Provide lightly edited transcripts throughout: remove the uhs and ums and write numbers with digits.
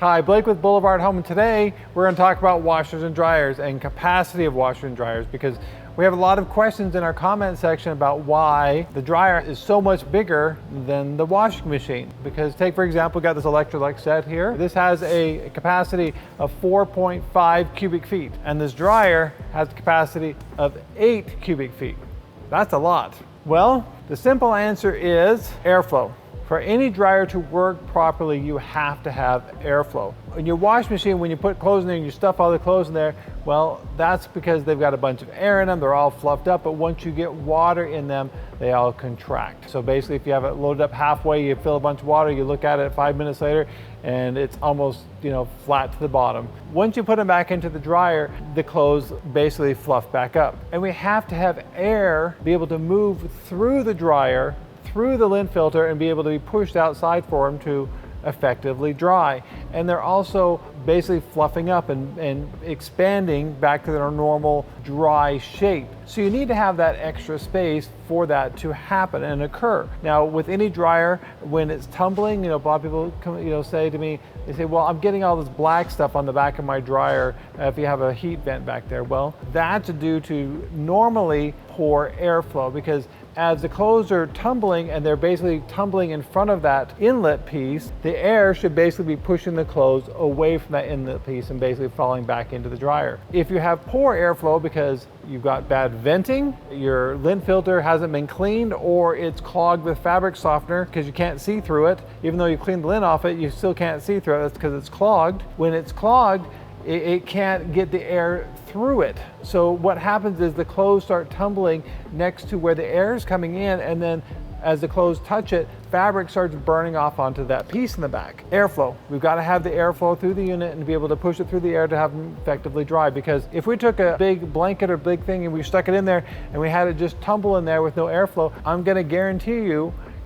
Hi, Blake with BlvdHome, and today we're going to talk about washers and dryers and capacity of washers and dryers, because we have a lot of questions in our comment section about why the dryer is so much bigger than the washing machine. Because take, for example, we got this Electrolux set here. This has a capacity of 4.5 cubic feet, and this dryer has a capacity of 8 cubic feet. That's a lot. Well, the simple answer is airflow. For any dryer to work properly, you have to have airflow. In your wash machine, when you put clothes in there and you stuff all the clothes in there, well, that's because they've got a bunch of air in them, they're all fluffed up, but once you get water in them, they all contract. So basically, if you have it loaded up halfway, you fill a bunch of water, you look at it 5 minutes later, and it's almost, flat to the bottom. Once you put them back into the dryer, the clothes basically fluff back up. And we have to have air be able to move through the dryer, through the lint filter, and be able to be pushed outside for them to effectively dry. And they're also basically fluffing up and expanding back to their normal dry shape. So you need to have that extra space for that to happen and occur. Now, with any dryer, when it's tumbling, a lot of people say to me, they say, well, I'm getting all this black stuff on the back of my dryer if you have a heat vent back there. Well, that's due to normally poor airflow, because as the clothes are tumbling and they're basically tumbling in front of that inlet piece, the air should basically be pushing the clothes away from that inlet piece and basically falling back into the dryer. If you have poor airflow because you've got bad venting, your lint filter hasn't been cleaned, or it's clogged with fabric softener because you can't see through it, even though you cleaned the lint off it, you still can't see through it. That's because it's clogged. When it's clogged, it can't get the air through it. So what happens is the clothes start tumbling next to where the air is coming in, and then as the clothes touch it, fabric starts burning off onto that piece in the back. Airflow. We've got to have the airflow through the unit and be able to push it through the air to have them effectively dry. Because if we took a big blanket or big thing and we stuck it in there and we had it just tumble in there with no airflow, I'm going to guarantee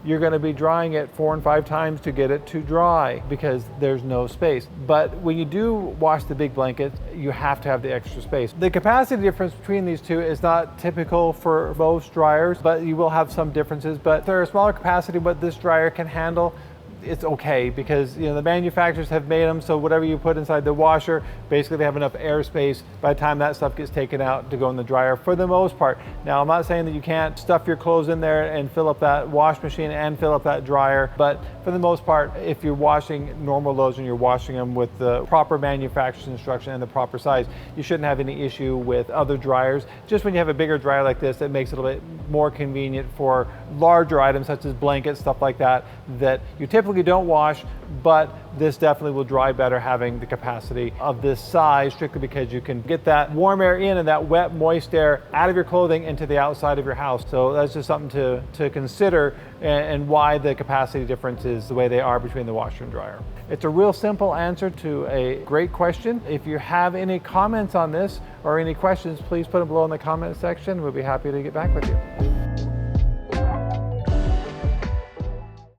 you're going to be drying it 4 and 5 times to get it to dry, because there's no space. But when you do wash the big blanket, you have to have the extra space. The capacity difference between these two is not typical for most dryers, but you will have some differences. But they're a smaller capacity, what this dryer can handle, it's okay, because the manufacturers have made them so whatever you put inside the washer, basically they have enough airspace by the time that stuff gets taken out to go in the dryer for the most part. Now, I'm not saying that you can't stuff your clothes in there and fill up that wash machine and fill up that dryer, but for the most part, if you're washing normal loads and you're washing them with the proper manufacturer's instruction and the proper size, you shouldn't have any issue with other dryers. Just when you have a bigger dryer like this, it makes it a little bit more convenient for larger items such as blankets, stuff like that, that you typically don't wash, but this definitely will dry better having the capacity of this size, strictly because you can get that warm air in and that wet, moist air out of your clothing into the outside of your house. So that's just something to consider, and why the capacity difference is the way they are between the washer and dryer. It's a real simple answer to a great question. If you have any comments on this or any questions, please put them below in the comment section. We'll be happy to get back with you.